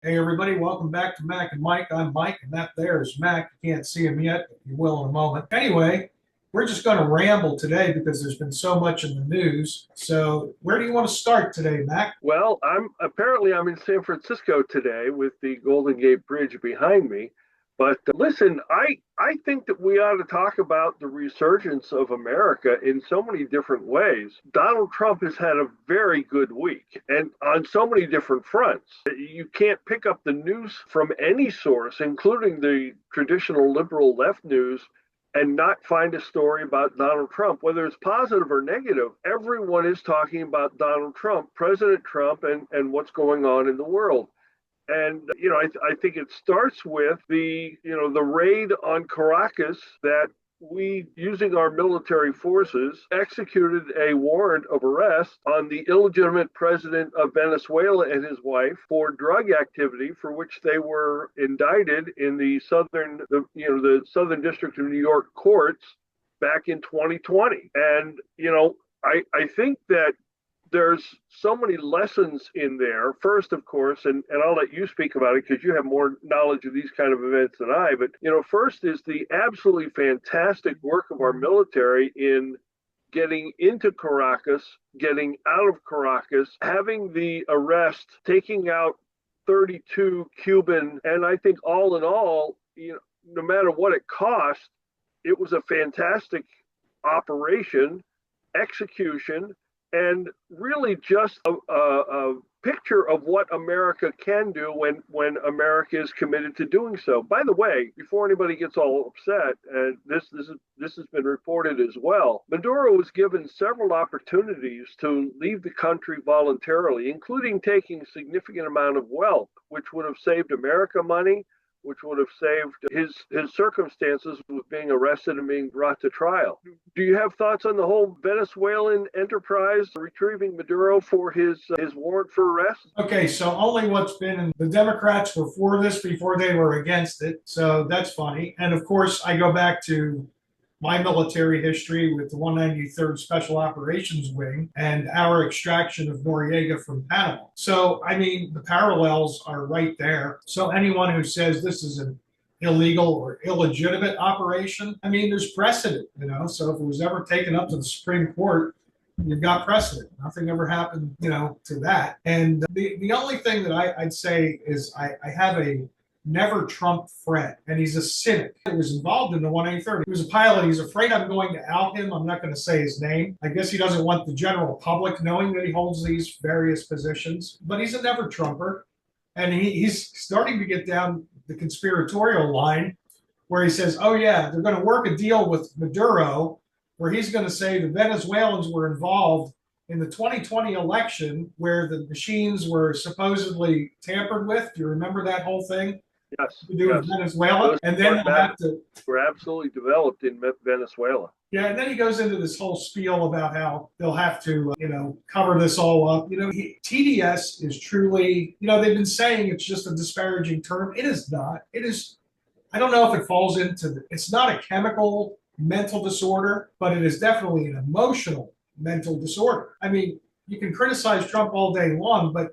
Hey everybody, welcome back to Mac and Mike. I'm Mike, and that there is Mac. You can't see him yet, but you will in a moment. Anyway, we're just going to ramble today because there's been so much in the news. So, where do you want to start today, Mac? Well, I'm in San Francisco today with the Golden Gate Bridge behind me. But listen, I think that we ought to talk about the resurgence of America in so many different ways. Donald Trump has had a very good week and on so many different fronts. You can't pick up the news from any source, including the traditional liberal left news, and not find a story about Donald Trump, whether it's positive or negative. Everyone is talking about Donald Trump, President Trump, and what's going on in the world. And I think it starts with the raid on Caracas that we, using our military forces, executed a warrant of arrest on the illegitimate president of Venezuela and his wife for drug activity, for which they were indicted in the Southern District of New York courts back in 2020. And I think that there's so many lessons in there. First, of course, and I'll let you speak about it because you have more knowledge of these kind of events than I, but first is the absolutely fantastic work of our military in getting into Caracas, getting out of Caracas, having the arrest, taking out 32 Cuban, and I think all in all, no matter what it cost, it was a fantastic operation, execution, and really just a picture of what America can do when America is committed to doing so. By the way, before anybody gets all upset, and this has been reported as well, Maduro was given several opportunities to leave the country voluntarily, including taking a significant amount of wealth, which would have saved America money, which would have saved his circumstances with being arrested and being brought to trial. Do you have thoughts on the whole Venezuelan enterprise retrieving Maduro for his warrant for arrest? Okay, so only what's been in the Democrats were for this before they were against it. So that's funny. And of course, I go back to my military history with the 193rd Special Operations Wing and our extraction of Noriega from Panama. So, I mean, the parallels are right there. So, anyone who says this is an illegal or illegitimate operation, I mean, there's precedent. So, if it was ever taken up to the Supreme Court, you've got precedent. Nothing ever happened, to that. And the only thing that I'd say is I have a never Trump friend, and he's a cynic. He was involved in the 183rd. He was a pilot. He's afraid I'm going to out him. I'm not going to say his name. I guess he doesn't want the general public knowing that he holds these various positions, but he's a never Trumper. And he's starting to get down the conspiratorial line where he says, oh, yeah, they're going to work a deal with Maduro where he's going to say the Venezuelans were involved in the 2020 election where the machines were supposedly tampered with. Do you remember that whole thing? Yes, To do with yes. Venezuela, Those and then we'll have to. were absolutely developed in Venezuela. Yeah, and then he goes into this whole spiel about how they'll have to, cover this all up. TDS is truly, they've been saying it's just a disparaging term. It is not. It is. I don't know if it falls it's not a chemical mental disorder, but it is definitely an emotional mental disorder. I mean, you can criticize Trump all day long, but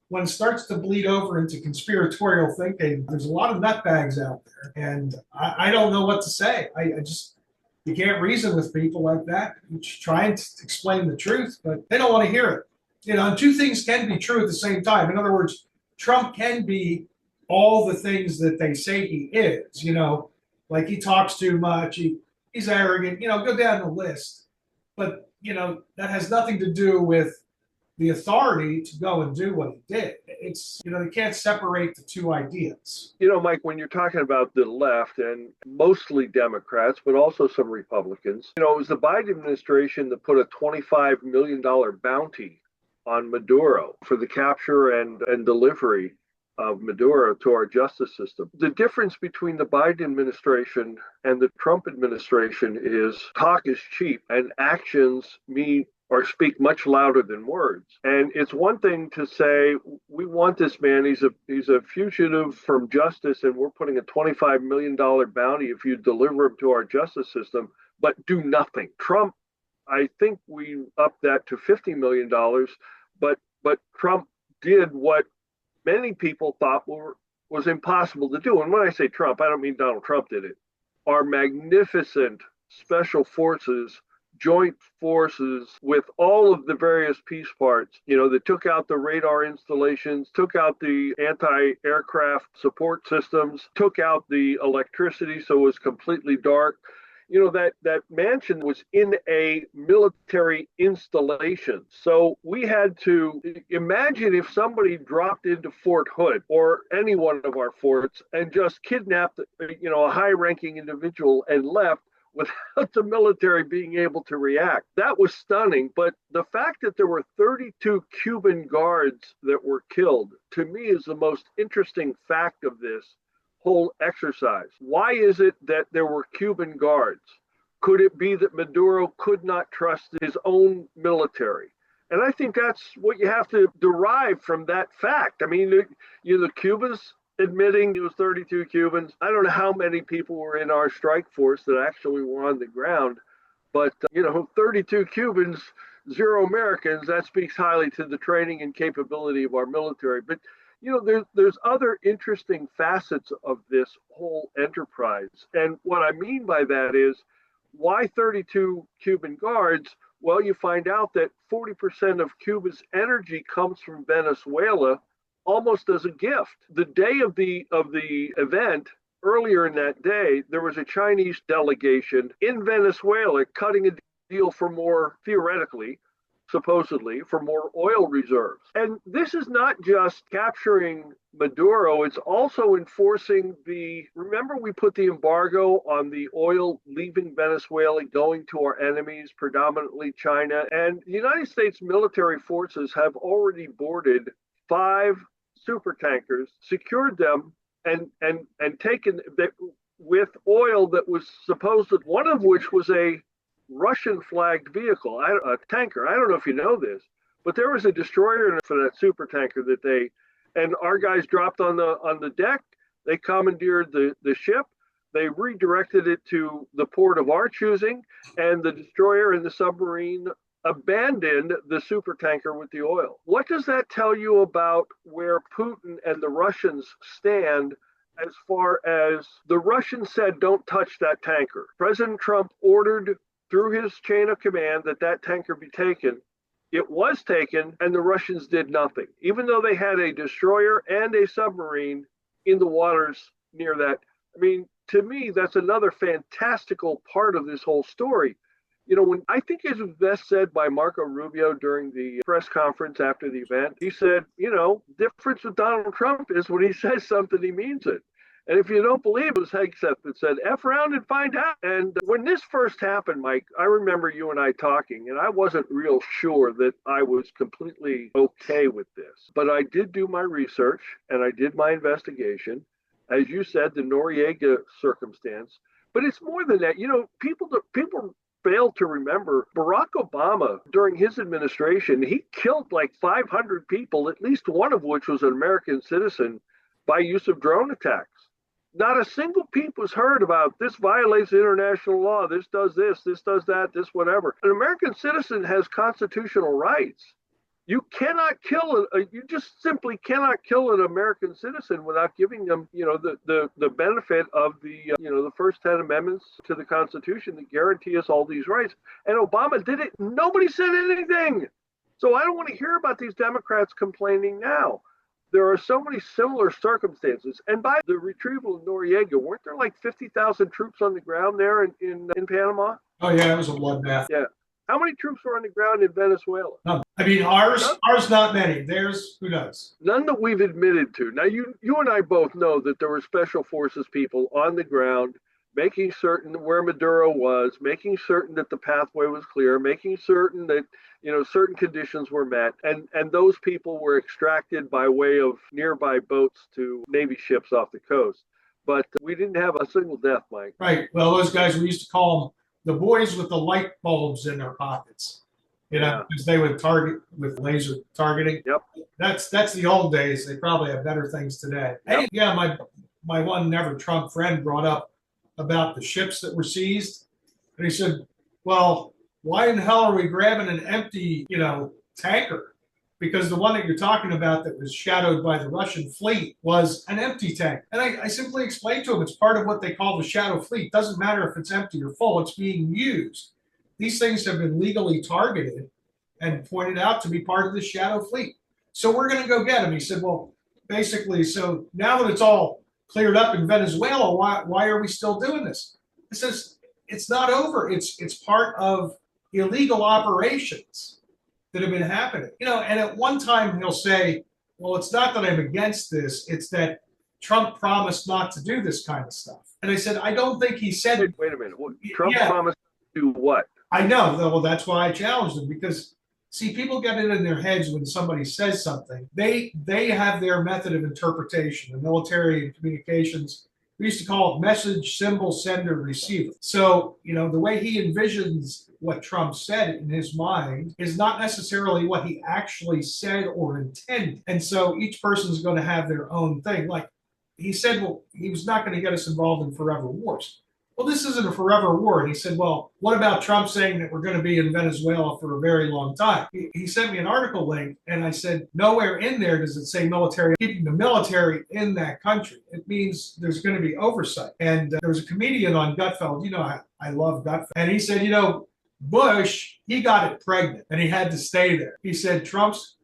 when it starts to bleed over into conspiratorial thinking, there's a lot of nutbags out there. And I don't know what to say. I just, you can't reason with people like that. You're trying to explain the truth, but they don't want to hear it. And two things can be true at the same time. In other words, Trump can be all the things that they say he is, like he talks too much, he's arrogant, go down the list. But, that has nothing to do with the authority to go and do what he did. You can't separate the two ideas. Mike, when you're talking about the left and mostly Democrats, but also some Republicans, it was the Biden administration that put a $25 million bounty on Maduro for the capture and delivery of Maduro to our justice system. The difference between the Biden administration and the Trump administration is talk is cheap and actions mean or speak much louder than words. And it's one thing to say, we want this man, he's a fugitive from justice, and we're putting a $25 million bounty if you deliver him to our justice system, but do nothing. Trump, I think we upped that to $50 million, but Trump did what many people thought was impossible to do. And when I say Trump, I don't mean Donald Trump did it. Our magnificent special forces, joint forces with all of the various piece parts, that took out the radar installations, took out the anti-aircraft support systems, took out the electricity so it was completely dark. That mansion was in a military installation. So we had to imagine if somebody dropped into Fort Hood or any one of our forts and just kidnapped, a high-ranking individual and left without the military being able to react. That was stunning. But the fact that there were 32 Cuban guards that were killed, to me, is the most interesting fact of this whole exercise. Why is it that there were Cuban guards? Could it be that Maduro could not trust his own military? And I think that's what you have to derive from that fact. I mean, the Cubans admitting it was 32 Cubans. I don't know how many people were in our strike force that actually were on the ground, but 32 Cubans, 0 Americans, that speaks highly to the training and capability of our military. But there's other interesting facets of this whole enterprise. And what I mean by that is, why 32 Cuban guards? Well, you find out that 40% of Cuba's energy comes from Venezuela, almost as a gift. The day of the event, earlier in that day, there was a Chinese delegation in Venezuela cutting a deal for more, theoretically, supposedly, for more oil reserves. And this is not just capturing Maduro, it's also enforcing remember we put the embargo on the oil leaving Venezuela, going to our enemies, predominantly China. And the United States military forces have already boarded 5 super tankers, secured them, and taken with oil that was supposed, one of which was a Russian flagged vehicle, a tanker. I don't know if you know this, but there was a destroyer for that super tanker and our guys dropped on the deck. They commandeered the ship. They redirected it to the port of our choosing, and the destroyer and the submarine abandoned the super tanker with the oil. What does that tell you about where Putin and the Russians stand? As far as the Russians said, don't touch that tanker. President Trump ordered through his chain of command that tanker be taken. It was taken, and the Russians did nothing, even though they had a destroyer and a submarine in the waters near that. I mean, to me, that's another fantastical part of this whole story. When I think it was best said by Marco Rubio during the press conference after the event, he said, difference with Donald Trump is when he says something, he means it. And if you don't believe it was Hegseth that said, F around and find out. And when this first happened, Mike, I remember you and I talking, and I wasn't real sure that I was completely okay with this. But I did do my research and I did my investigation. As you said, the Noriega circumstance. But it's more than that. People fail to remember Barack Obama, during his administration, he killed like 500 people, at least one of which was an American citizen, by use of drone attacks. Not a single peep was heard about this violates international law, this does that, this whatever. An American citizen has constitutional rights. You cannot kill you just simply cannot kill an American citizen without giving them, the benefit of the first 10 amendments to the Constitution that guarantee us all these rights. And Obama did it. Nobody said anything. So I don't want to hear about these Democrats complaining now. There are so many similar circumstances. And by the retrieval of Noriega, weren't there like 50,000 troops on the ground there in Panama? Oh, yeah, it was a bloodbath. Yeah. How many troops were on the ground in Venezuela? None. I mean, ours not many. Theirs, who knows? None that we've admitted to. Now, you and I both know that there were special forces people on the ground, making certain where Maduro was, making certain that the pathway was clear, making certain that certain conditions were met, and those people were extracted by way of nearby boats to Navy ships off the coast. But we didn't have a single death, Mike. Right. Well, those guys, we used to call them the boys with the light bulbs in their pockets. Because they would target with laser targeting. Yep. That's the old days. They probably have better things today. Yep. Hey, yeah, my one never Trump friend brought up about the ships that were seized, and he said, "Well, why in hell are we grabbing an empty, tanker? because the one that you're talking about that was shadowed by the Russian fleet was an empty tank. And I simply explained to him it's part of what they call the shadow fleet. It doesn't matter if it's empty or full, it's being used. These things have been legally targeted and pointed out to be part of the shadow fleet. So we're going to go get him. He said, well, basically, so now that it's all cleared up in Venezuela, why are we still doing this? He says, it's not over. It's part of illegal operations that have been happening. And at one time he'll say, well, it's not that I'm against this, it's that Trump promised not to do this kind of stuff. And I said, I don't think he said. Wait a minute. Trump promised to do what? I know. Well, that's why I challenged him, because see, people get it in their heads when somebody says something. They have their method of interpretation. The military and communications, we used to call it message, symbol, sender, receiver. So, the way he envisions what Trump said in his mind is not necessarily what he actually said or intended. And so each person's going to have their own thing. Like he said, well, he was not going to get us involved in forever wars. Well, this isn't a forever war. And he said, well, what about Trump saying that we're going to be in Venezuela for a very long time? He sent me an article link, and I said, nowhere in there does it say military, keeping the military in that country. It means there's going to be oversight. And there was a comedian on Gutfeld. I love Gutfeld. And he said, Bush, he got it pregnant, and he had to stay there. He said, Trump's,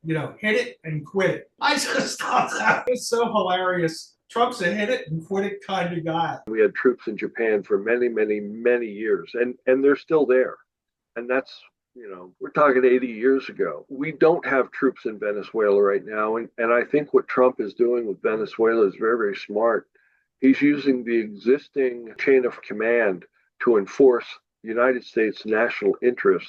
hit it and quit it. I just thought that was so hilarious. Trump's a hit it and quit it kind of guy. We had troops in Japan for many, many, many years, and they're still there. And that's, we're talking 80 years ago. We don't have troops in Venezuela right now. And I think what Trump is doing with Venezuela is very, very smart. He's using the existing chain of command to enforce United States national interest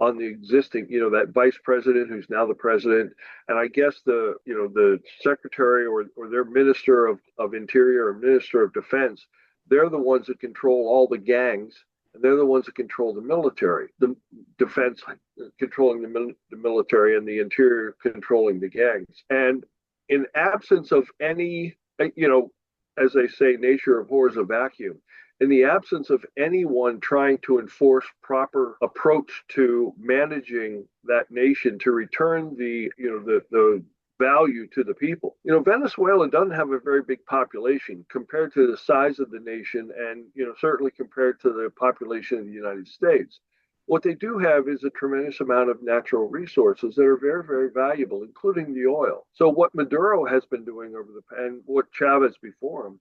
on the existing, that vice president who's now the president, and I guess the secretary or their minister of interior or minister of defense, they're the ones that control all the gangs, and they're the ones that control the military, the defense controlling the military, and the interior controlling the gangs. And in absence of any, as they say, nature abhors a vacuum. In the absence of anyone trying to enforce proper approach to managing that nation to return the value to the people. Venezuela doesn't have a very big population compared to the size of the nation, and certainly compared to the population of the United States. What they do have is a tremendous amount of natural resources that are very, very valuable, including the oil. So what Maduro has been doing and what Chavez before him,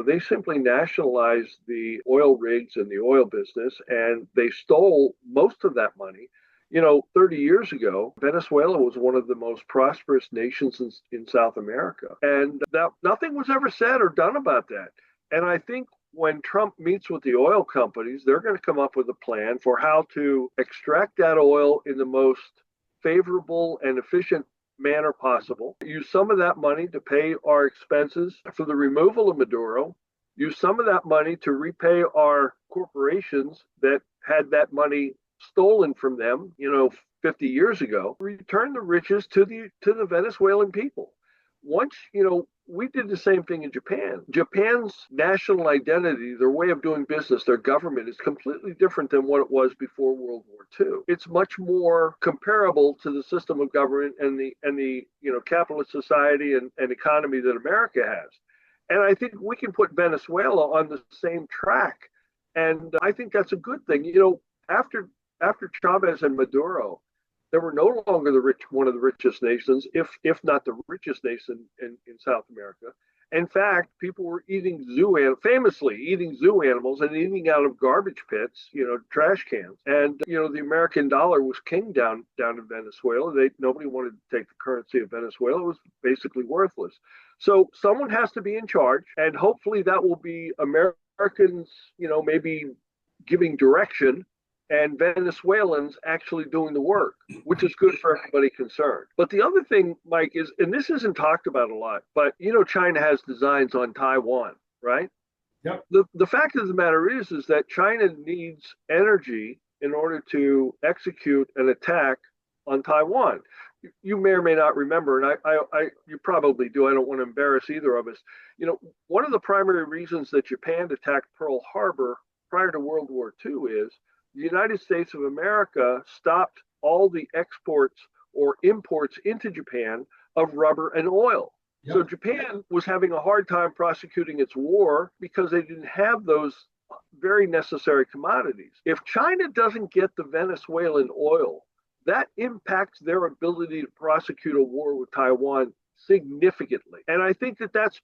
they simply nationalized the oil rigs and the oil business, and they stole most of that money. 30 years ago, Venezuela was one of the most prosperous nations in South America. And nothing was ever said or done about that. And I think when Trump meets with the oil companies, they're going to come up with a plan for how to extract that oil in the most favorable and efficient manner possible. Use some of that money to pay our expenses for the removal of Maduro. Use some of that money to repay our corporations that had that money stolen from them, 50 years ago. Return the riches to the Venezuelan people. Once, we did the same thing in Japan. Japan's national identity, their way of doing business, their government is completely different than what it was before World War II. It's much more comparable to the system of government and the capitalist society and economy that America has. And I think we can put Venezuela on the same track. And I think that's a good thing. After Chavez and Maduro, they were no longer one of the richest nations, if not the richest nation in South America. In fact, people were famously eating zoo animals and eating out of garbage pits, trash cans. And, the American dollar was king down in Venezuela. Nobody wanted to take the currency of Venezuela. It was basically worthless. So someone has to be in charge, and hopefully that will be Americans, maybe giving direction, and Venezuelans actually doing the work, which is good for everybody concerned. But the other thing, Mike, is, and this isn't talked about a lot, but China has designs on Taiwan, right? Yep. The fact of the matter is that China needs energy in order to execute an attack on Taiwan. You may or may not remember, and you probably do. I don't want to embarrass either of us. One of the primary reasons that Japan attacked Pearl Harbor prior to World War II is the United States of America stopped all the exports or imports into Japan of rubber and oil. Yep. So Japan was having a hard time prosecuting its war because they didn't have those very necessary commodities. If China doesn't get the Venezuelan oil, that impacts their ability to prosecute a war with Taiwan significantly. And I think that that's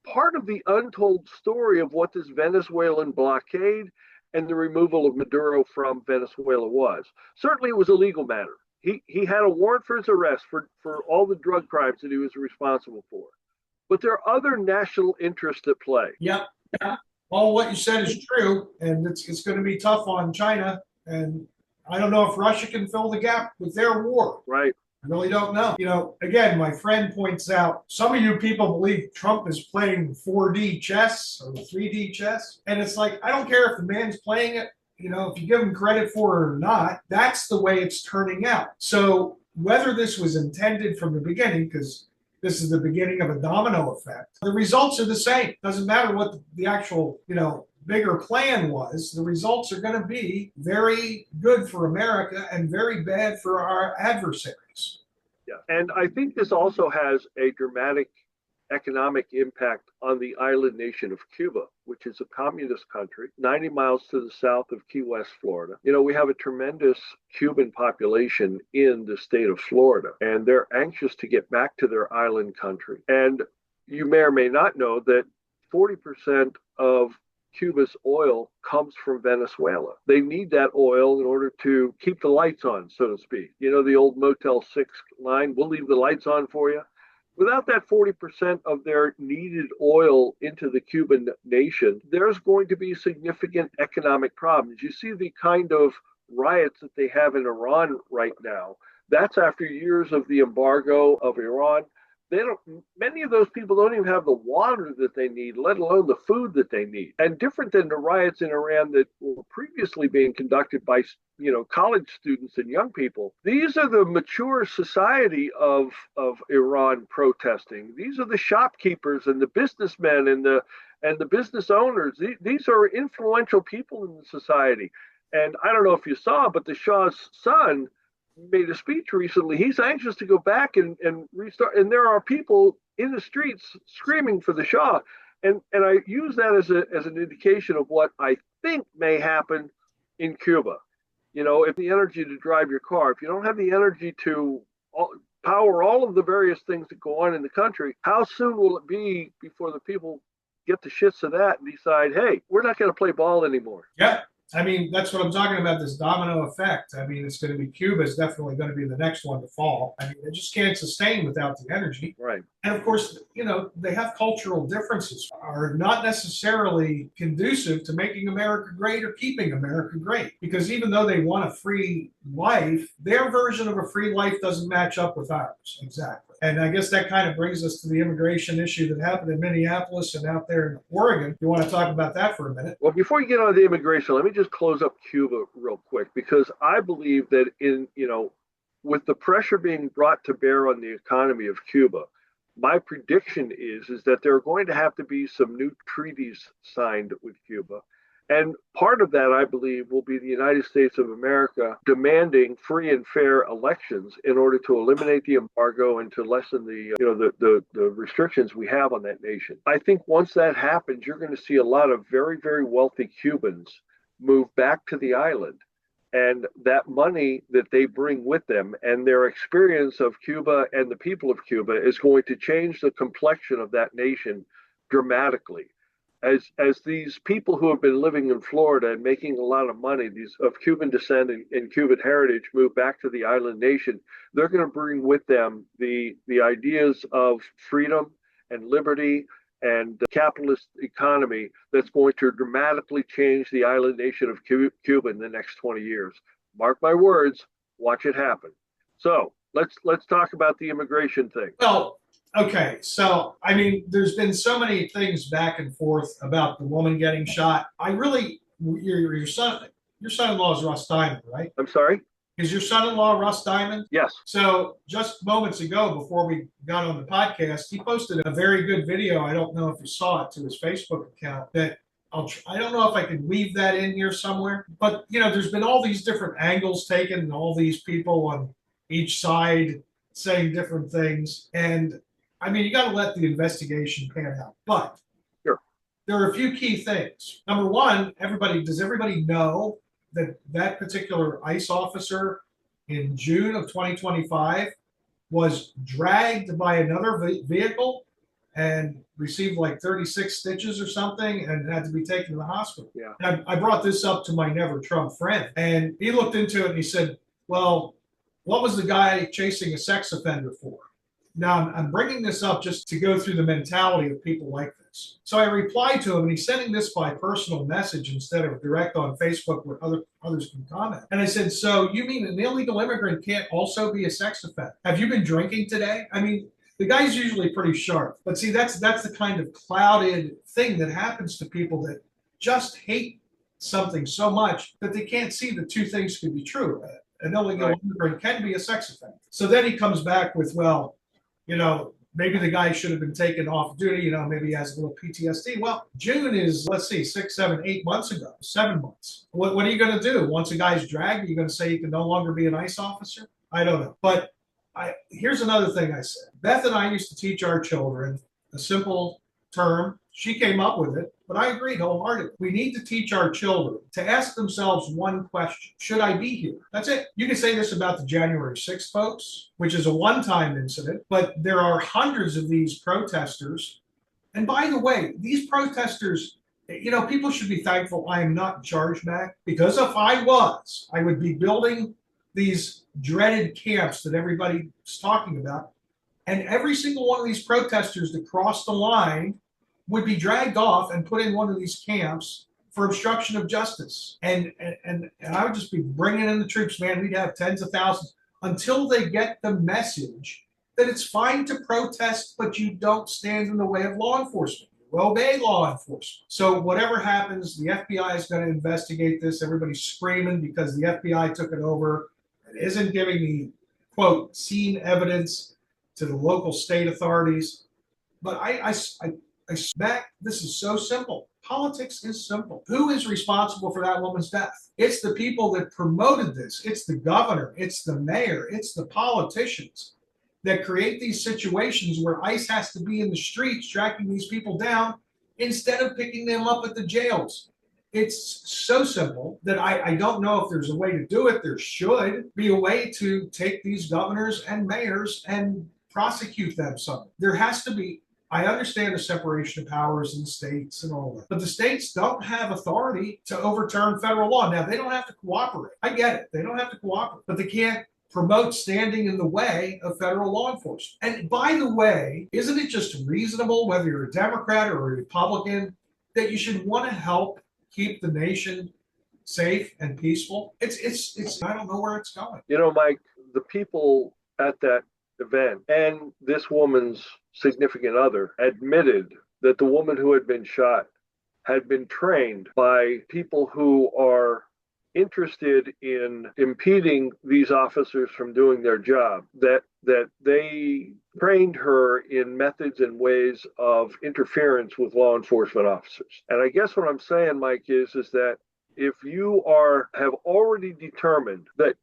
part of the untold story of what this Venezuelan blockade and the removal of Maduro from Venezuela was. Certainly it was a legal matter. He had a warrant for his arrest for all the drug crimes that he was responsible for. But there are other national interests at play. Yep. Yeah. All what you said is true, and it's going to be tough on China. And I don't know if Russia can fill the gap with their war. Right. I really don't know. You know, again, my friend points out some of you people believe Trump is playing 4D chess or 3D chess. And it's like, I don't care if the man's playing it. You know, if you give him credit for it or not, that's the way it's turning out. So whether this was intended from the beginning, because this is the beginning of a domino effect, the results are the same. Doesn't matter what the actual, bigger plan was. The results are going to be very good for America and very bad for our adversaries. Yeah. And I think this also has a dramatic economic impact on the island nation of Cuba, which is a communist country 90 miles to the south of Key West, Florida. We have a tremendous Cuban population in the state of Florida, and they're anxious to get back to their island country. And you may or may not know that 40% of Cuba's oil comes from Venezuela. They need that oil in order to keep the lights on, so to speak. The old Motel 6 line, we'll leave the lights on for you. Without that 40% of their needed oil into the Cuban nation, there's going to be significant economic problems. You see the kind of riots that they have in Iran right now. That's after years of the embargo of Iran. Many of those people don't even have the water that they need, let alone the food that they need. And different than the riots in Iran that were previously being conducted by, college students and young people, these are the mature society of Iran protesting. These are the shopkeepers and the businessmen and the business owners. These are influential people in the society. And I don't know if you saw, but the Shah's son made a speech recently. He's anxious to go back and restart. And there are people in the streets screaming for the Shah. And I use that as an indication of what I think may happen in Cuba. If the energy to drive your car, if you don't have the energy to power all of the various things that go on in the country, how soon will it be before the people get the shits of that and decide, hey, we're not going to play ball anymore? Yeah. I mean, that's what I'm talking about, this domino effect. I mean, it's going to be Cuba is definitely going to be the next one to fall. I mean, they just can't sustain without the energy. Right. And of course, they have cultural differences, are not necessarily conducive to making America great or keeping America great. Because even though they want a free life, their version of a free life doesn't match up with ours. Exactly. And I guess that kind of brings us to the immigration issue that happened in Minneapolis and out there in Oregon. You want to talk about that for a minute? Well, before you get on the immigration, let me just close up Cuba real quick, because I believe that with the pressure being brought to bear on the economy of Cuba, my prediction is that there are going to have to be some new treaties signed with Cuba. And part of that, I believe, will be the United States of America demanding free and fair elections in order to eliminate the embargo and to lessen the restrictions we have on that nation. I think once that happens, you're going to see a lot of very, very wealthy Cubans move back to the island. And that money that they bring with them and their experience of Cuba and the people of Cuba is going to change the complexion of that nation dramatically. As these people who have been living in Florida and making a lot of money, these of Cuban descent and Cuban heritage, move back to the island nation, they're going to bring with them the ideas of freedom and liberty and the capitalist economy that's going to dramatically change the island nation of Cuba in the next 20 years. Mark my words, watch it happen. So let's talk about the immigration thing. Well, okay, so I mean, there's been so many things back and forth about the woman getting shot. Your son-in-law is Russ Diamond, right? I'm sorry? Is your son-in-law Russ Diamond? Yes. So just moments ago, before we got on the podcast, he posted a very good video. I don't know if you saw it, to his Facebook account that I don't know if I can weave that in here somewhere, but there's been all these different angles taken and all these people on each side saying different things. And I mean, you got to let the investigation pan out. But Sure. there are a few key things. Number one, does everybody know that that particular ICE officer in June of 2025 was dragged by another vehicle and received like 36 stitches or something and had to be taken to the hospital? Yeah. And I brought this up to my Never Trump friend, and he looked into it and he said, well, what was the guy chasing a sex offender for? Now, I'm bringing this up just to go through the mentality of people like this. So I replied to him, and he's sending this by personal message instead of direct on Facebook where others can comment. And I said, so you mean an illegal immigrant can't also be a sex offender? Have you been drinking today? I mean, the guy's usually pretty sharp. But see, that's the kind of clouded thing that happens to people that just hate something so much that they can't see the two things could be true. An illegal immigrant can be a sex offender. So then he comes back with, well, maybe the guy should have been taken off duty, maybe he has a little PTSD. Well, June is, let's see, 6, 7, 8 months ago, 7 months. What are you going to do? Once a guy's dragged, are you going to say he can no longer be an ICE officer? I don't know. But here's another thing I said. Beth and I used to teach our children a simple term. She came up with it, but I agreed wholeheartedly. We need to teach our children to ask themselves one question. Should I be here? That's it. You can say this about the January 6th folks, which is a one-time incident, but there are hundreds of these protesters. And by the way, these protesters, people should be thankful I am not in charge, Mac, because if I was, I would be building these dreaded camps that everybody's talking about. And every single one of these protesters that crossed the line would be dragged off and put in one of these camps for obstruction of justice. And I would just be bringing in the troops, man. We'd have tens of thousands until they get the message that it's fine to protest, but you don't stand in the way of law enforcement. You obey law enforcement. So whatever happens, the FBI is going to investigate this. Everybody's screaming because the FBI took it over and isn't giving the, quote, scene evidence to the local state authorities. But this is so simple. Politics is simple. Who is responsible for that woman's death? It's the people that promoted this. It's the governor. It's the mayor. It's the politicians that create these situations where ICE has to be in the streets tracking these people down instead of picking them up at the jails. It's so simple that I don't know if there's a way to do it. There should be a way to take these governors and mayors and prosecute them some. There has to be. I understand the separation of powers in the states and all that, but the states don't have authority to overturn federal law. Now, they don't have to cooperate. I get it. They don't have to cooperate, but they can't promote standing in the way of federal law enforcement. And by the way, isn't it just reasonable, whether you're a Democrat or a Republican, that you should want to help keep the nation safe and peaceful? It's I don't know where it's going. Mike, the people at that event and this woman's significant other admitted that the woman who had been shot had been trained by people who are interested in impeding these officers from doing their job, that they trained her in methods and ways of interference with law enforcement officers. And I guess what I'm saying, Mike, is that if you have already determined that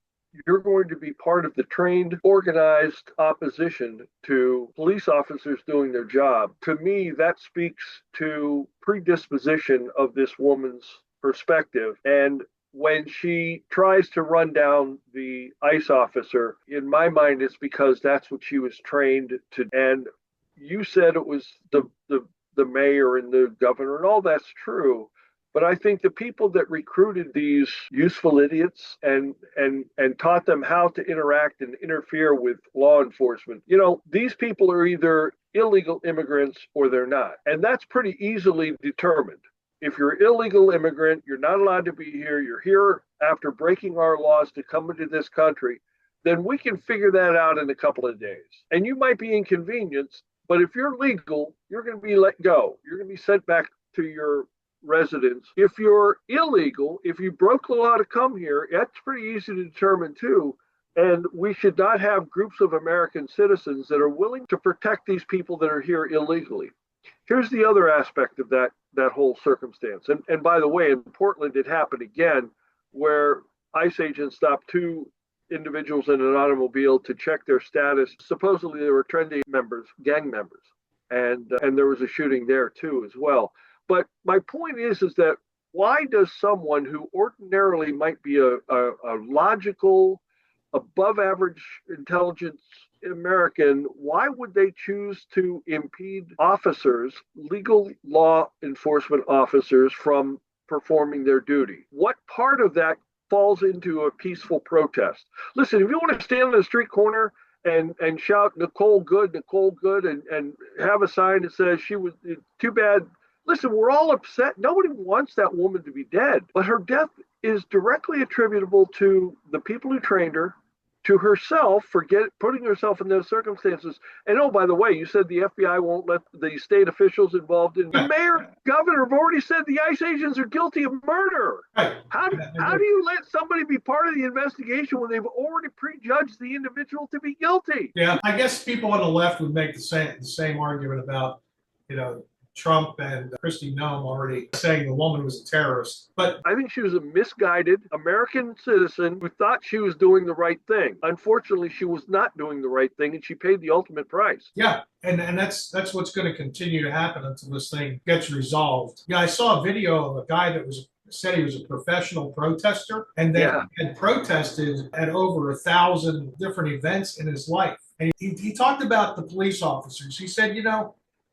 you're going to be part of the trained, organized opposition to police officers doing their job, to me, that speaks to predisposition of this woman's perspective. And when she tries to run down the ICE officer, in my mind, it's because that's what she was trained to. And you said it was the mayor and the governor, and all that's true. But I think the people that recruited these useful idiots and taught them how to interact and interfere with law enforcement, these people are either illegal immigrants or they're not. And that's pretty easily determined. If you're an illegal immigrant, you're not allowed to be here, you're here after breaking our laws to come into this country, then we can figure that out in a couple of days. And you might be inconvenienced, but if you're legal, you're going to be let go. You're going to be sent back to your residence. If you're illegal, if you broke the law to come here, that's pretty easy to determine too. And we should not have groups of American citizens that are willing to protect these people that are here illegally. Here's the other aspect of that whole circumstance. And by the way, in Portland, it happened again, where ICE agents stopped two individuals in an automobile to check their status. Supposedly they were trendy members, gang members, and there was a shooting there too as well. But my point is that why does someone who ordinarily might be a logical, above average intelligence American, why would they choose to impede officers, legal law enforcement officers, from performing their duty? What part of that falls into a peaceful protest? Listen, if you want to stand on the street corner and shout Nicole Good, and have a sign that says she was too bad. Listen, we're all upset. Nobody wants that woman to be dead, but her death is directly attributable to the people who trained her, to herself for putting herself in those circumstances. And oh, by the way, you said the FBI won't let the state officials involved in the mayor, governor have already said the ICE agents are guilty of murder. Right. How do you let somebody be part of the investigation when they've already prejudged the individual to be guilty? Yeah, I guess people on the left would make the same argument about, Trump and Kristi Noem already saying the woman was a terrorist. But I think she was a misguided American citizen who thought she was doing the right thing. Unfortunately, she was not doing the right thing, and she paid the ultimate price. Yeah, and that's what's going to continue to happen until this thing gets resolved. Yeah, I saw a video of a guy that said he was a professional protester, and that had protested at over 1,000 different events in his life. And he talked about the police officers. He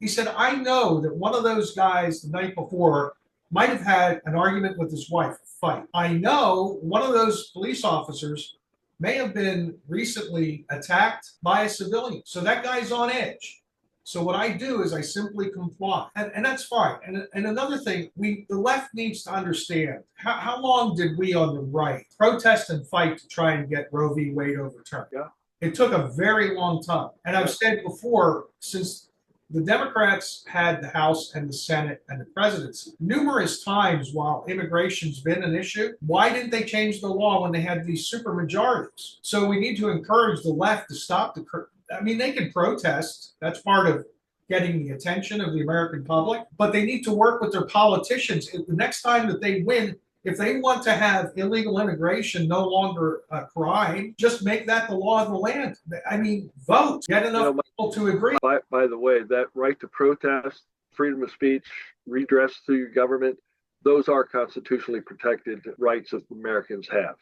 said, I know that one of those guys the night before might have had an argument with his wife, a fight. I know one of those police officers may have been recently attacked by a civilian. So that guy's on edge. So what I do is I simply comply. And that's fine. And another thing, the left needs to understand, how long did we on the right protest and fight to try and get Roe v. Wade overturned? Yeah. It took a very long time. And I've said before, since the Democrats had the House and the Senate and the presidency numerous times while immigration's been an issue. Why didn't they change the law when they had these supermajorities? So we need to encourage the left to stop they can protest. That's part of getting the attention of the American public, but they need to work with their politicians. If the next time that they win, if they want to have illegal immigration no longer a crime, just make that the law of the land. Vote. Get enough people to agree. By the way, that right to protest, freedom of speech, redress to your government, those are constitutionally protected rights that Americans have.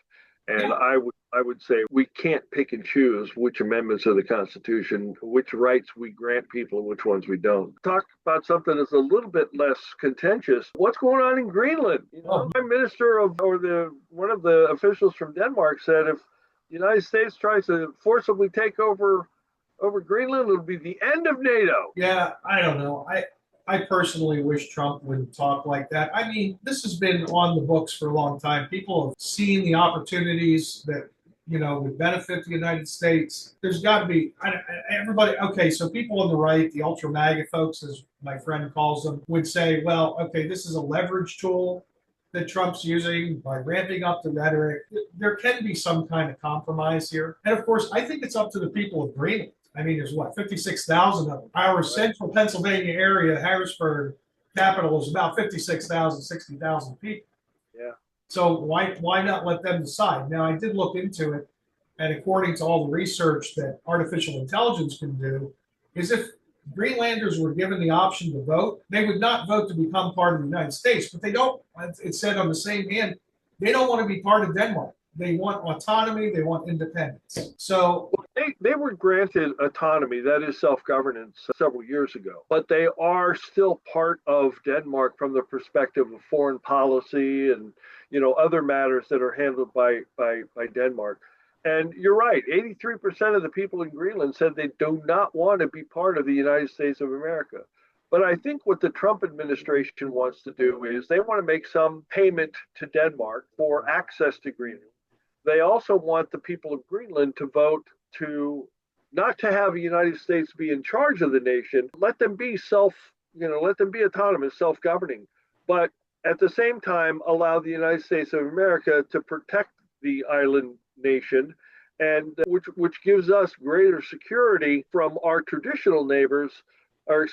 And I would say we can't pick and choose which amendments of the Constitution, which rights we grant people and which ones we don't. Talk about something that's a little bit less contentious. What's going on in Greenland? Prime Minister one of the officials from Denmark said if the United States tries to forcibly take over Greenland, it'll be the end of NATO. Yeah, I don't know. I personally wish Trump wouldn't talk like that. This has been on the books for a long time. People have seen the opportunities that, would benefit the United States. There's got to be everybody. Okay, so people on the right, the ultra MAGA folks, as my friend calls them, would say, well, okay, this is a leverage tool that Trump's using by ramping up the rhetoric. There can be some kind of compromise here. And of course, I think it's up to the people of Greenland. There's 56,000 of them. Our central Pennsylvania area, Harrisburg capital, is about 56,000, 60,000 people. Yeah. So why not let them decide? Now, I did look into it, and according to all the research that artificial intelligence can do, is if Greenlanders were given the option to vote, they would not vote to become part of the United States, but they don't. It said on the same hand, they don't want to be part of Denmark. They want autonomy. They want independence. So they were granted autonomy, that is self-governance, several years ago. But they are still part of Denmark from the perspective of foreign policy and other matters that are handled by Denmark. And you're right, 83% of the people in Greenland said they do not want to be part of the United States of America. But I think what the Trump administration wants to do is they want to make some payment to Denmark for access to Greenland. They also want the people of Greenland to vote to not to have the United States be in charge of the nation. Let them be let them be autonomous, self-governing, but at the same time allow the United States of America to protect the island nation, and which gives us greater security from our traditional neighbors, our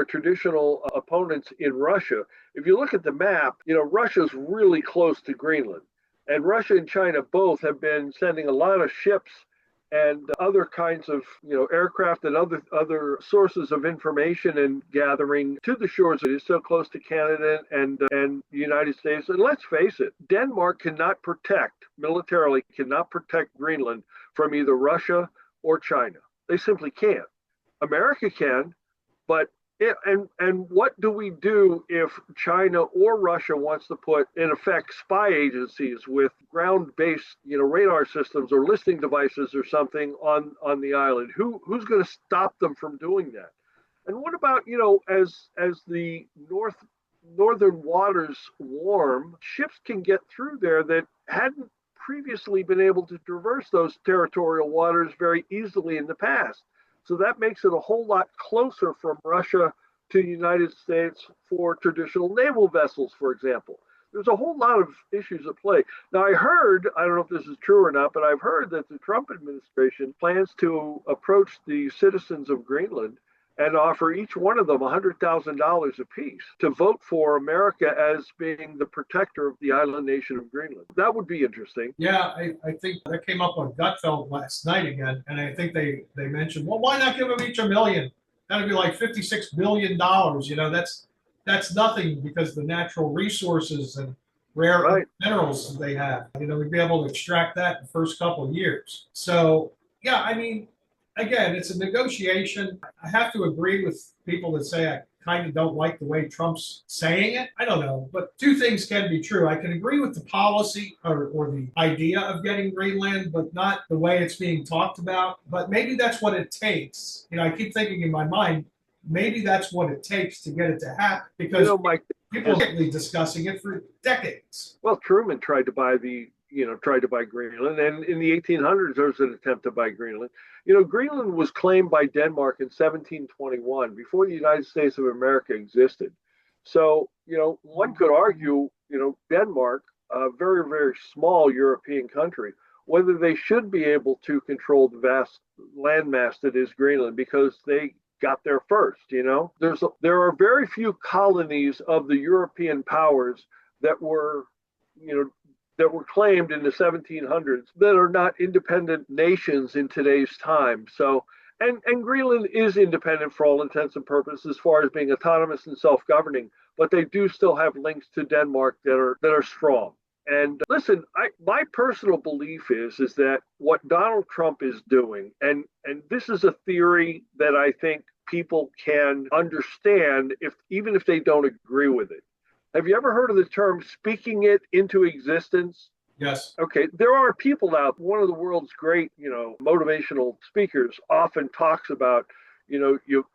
traditional opponents in Russia. If you look at the map, Russia's really close to Greenland. And Russia and China both have been sending a lot of ships and other kinds of aircraft and other sources of information and gathering to the shores. It is so close to Canada and the United States. And let's face it, Denmark cannot protect militarily cannot protect Greenland from either Russia or China. They simply can't. America can, but and what do we do if China or Russia wants to put, in effect, spy agencies with ground-based, radar systems or listening devices or something on the island? Who's going to stop them from doing that? And what about, as the northern waters warm, ships can get through there that hadn't previously been able to traverse those territorial waters very easily in the past. So that makes it a whole lot closer from Russia to the United States for traditional naval vessels, for example. There's a whole lot of issues at play. Now, I don't know if this is true or not, but I've heard that the Trump administration plans to approach the citizens of Greenland and offer each one of them $100,000 apiece to vote for America as being the protector of the island nation of Greenland. That would be interesting. Yeah, I think that came up on Gutfeld last night again, and I think they mentioned, well, why not give them each $1 million? That'd be like $56 billion. That's nothing because the natural resources and rare minerals they have. We'd be able to extract that in the first couple of years. So yeah, I mean, again, it's a negotiation. I have to agree with people that say I kind of don't like the way Trump's saying it. I don't know, but two things can be true. I can agree with the policy or the idea of getting Greenland, but not the way it's being talked about. But maybe that's what it takes. I keep thinking in my mind, maybe that's what it takes to get it to happen because Mike, people have been discussing it for decades. Well, Truman tried to buy Greenland, and in the 1800s there was an attempt to buy Greenland. Greenland was claimed by Denmark in 1721, before the United States of America existed. So, one could argue, Denmark, a very, very small European country, whether they should be able to control the vast landmass that is Greenland because they got there first. There are very few colonies of the European powers that were claimed in the 1700s that are not independent nations in today's time. So, and Greenland is independent for all intents and purposes as far as being autonomous and self-governing, but they do still have links to Denmark that are strong. And listen, my personal belief is that what Donald Trump is doing, and this is a theory that I think people can understand even if they don't agree with it. Have you ever heard of the term speaking it into existence? Yes. Okay. There are people out. One of the world's great, motivational speakers often talks about, you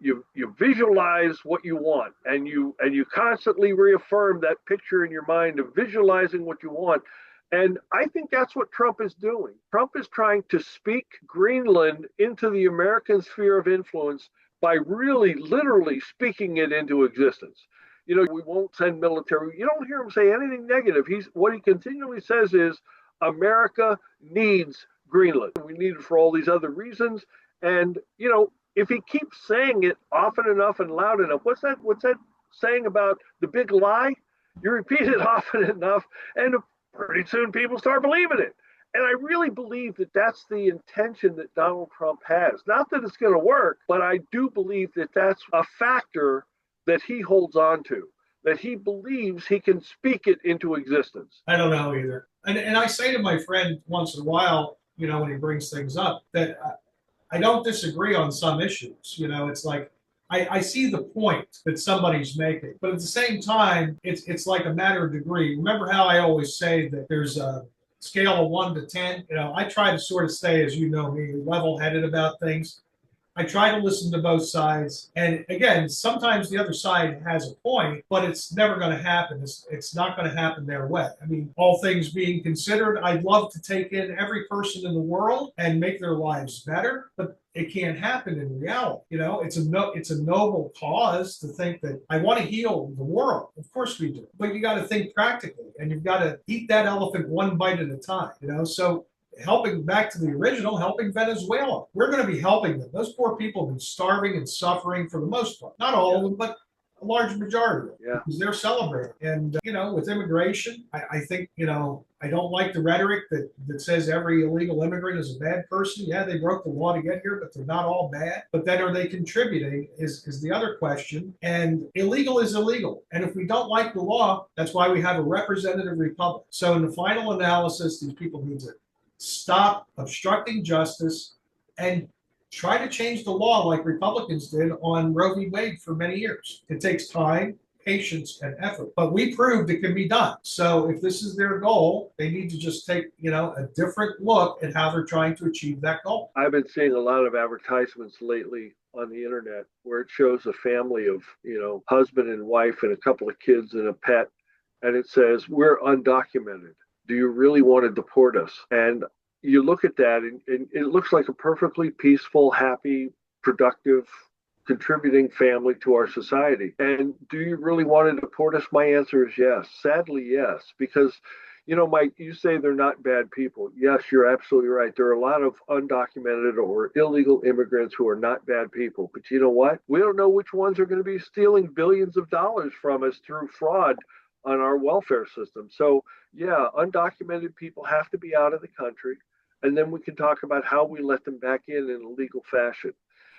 visualize what you want, and you constantly reaffirm that picture in your mind of visualizing what you want. And I think that's what Trump is doing. Trump is trying to speak Greenland into the American sphere of influence by really, literally speaking it into existence. We won't send military. You don't hear him say anything negative. What he continually says is America needs Greenland. We need it for all these other reasons. And, if he keeps saying it often enough and loud enough, what's that saying about the big lie? You repeat it often enough, and pretty soon people start believing it. And I really believe that that's the intention that Donald Trump has. Not that it's going to work, but I do believe that that's a factor that he holds on to, that he believes he can speak it into existence. I don't know either. And I say to my friend once in a while, when he brings things up, that I don't disagree on some issues. It's like I see the point that somebody's making, but at the same time, it's like a matter of degree. Remember how I always say that there's a scale of 1 to 10? I try to sort of stay, as you know me, level-headed about things. I try to listen to both sides. And again, sometimes the other side has a point, but it's never going to happen. It's not going to happen their way. I mean, all things being considered, I'd love to take in every person in the world and make their lives better, but it can't happen in reality. It's a noble cause to think that I want to heal the world. Of course we do. But you got to think practically, and you've got to eat that elephant one bite at a time, So helping back to the original, helping Venezuela. We're going to be helping them. Those poor people have been starving and suffering for the most part. Not all of them, but a large majority of them, Yeah. because they're celebrating. And, with immigration, I think, I don't like the rhetoric that says every illegal immigrant is a bad person. Yeah, they broke the law to get here, but they're not all bad. But then are they contributing is the other question. And illegal is illegal. And if we don't like the law, that's why we have a representative republic. So in the final analysis, these people need to stop obstructing justice and try to change the law like Republicans did on Roe v. Wade for many years. It takes time, patience, and effort, but we proved it can be done. So if this is their goal, they need to just take, a different look at how they're trying to achieve that goal. I've been seeing a lot of advertisements lately on the internet where it shows a family of, husband and wife and a couple of kids and a pet, and it says, "We're undocumented. Do you really want to deport us?" And you look at that, and it looks like a perfectly peaceful, happy, productive, contributing family to our society. And do you really want to deport us? My answer is yes. Sadly, yes. Because, Mike, you say they're not bad people. Yes, you're absolutely right. There are a lot of undocumented or illegal immigrants who are not bad people. But you know what? We don't know which ones are going to be stealing billions of dollars from us through fraud on our welfare system. So, yeah, undocumented people have to be out of the country. And then we can talk about how we let them back in a legal fashion.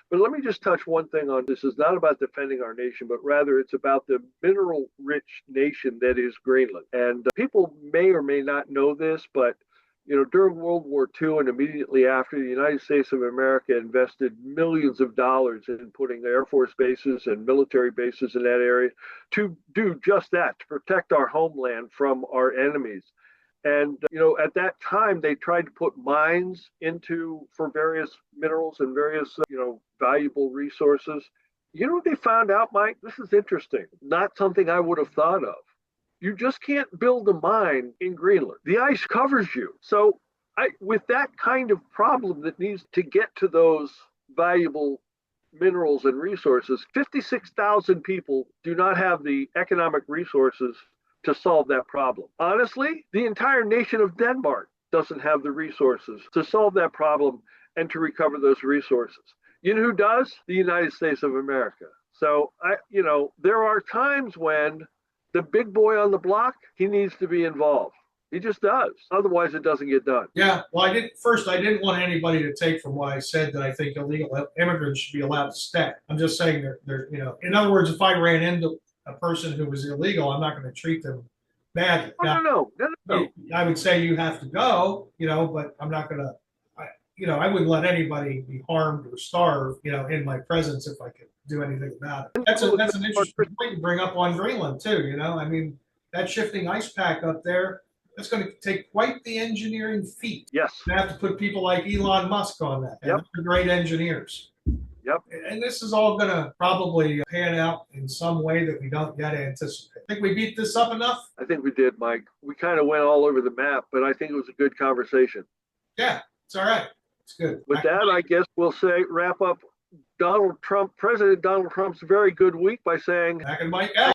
But let me just touch one thing on this. Is not about defending our nation, but rather it's about the mineral rich nation that is Greenland. And people may or may not know this, but during World War II and immediately after, the United States of America invested millions of dollars in putting Air Force bases and military bases in that area to do just that, to protect our homeland from our enemies. And, at that time, they tried to put mines for various minerals and various, valuable resources. You know what they found out, Mike? This is interesting. Not something I would have thought of. You just can't build a mine in Greenland. The ice covers you. So with that kind of problem that needs to get to those valuable minerals and resources, 56,000 people do not have the economic resources to solve that problem. Honestly, the entire nation of Denmark doesn't have the resources to solve that problem and to recover those resources. You know who does? The United States of America. So, there are times when the big boy on the block, he needs to be involved. He just does. Otherwise, it doesn't get done. Yeah. Well, I didn't want anybody to take from what I said that I think illegal immigrants should be allowed to stay. I'm just saying they're in other words, if I ran into a person who was illegal, I'm not going to treat them badly. Oh, now, no. I would say you have to go, but I'm not going to, I wouldn't let anybody be harmed or starve, in my presence if I could do anything about it. That's an interesting point you bring up on Greenland too. I mean, that shifting ice pack up there, that's going to take quite the engineering feat. Yes. You have to put people like Elon Musk on that. And they're great engineers. Yep. And this is all going to probably pan out in some way that we don't yet anticipate. I think we beat this up enough. I think we did, Mike. We kind of went all over the map, but I think it was a good conversation. Yeah, it's all right. It's good. With that, I guess we'll wrap up President Donald Trump's very good week by saying, Back and Mike out.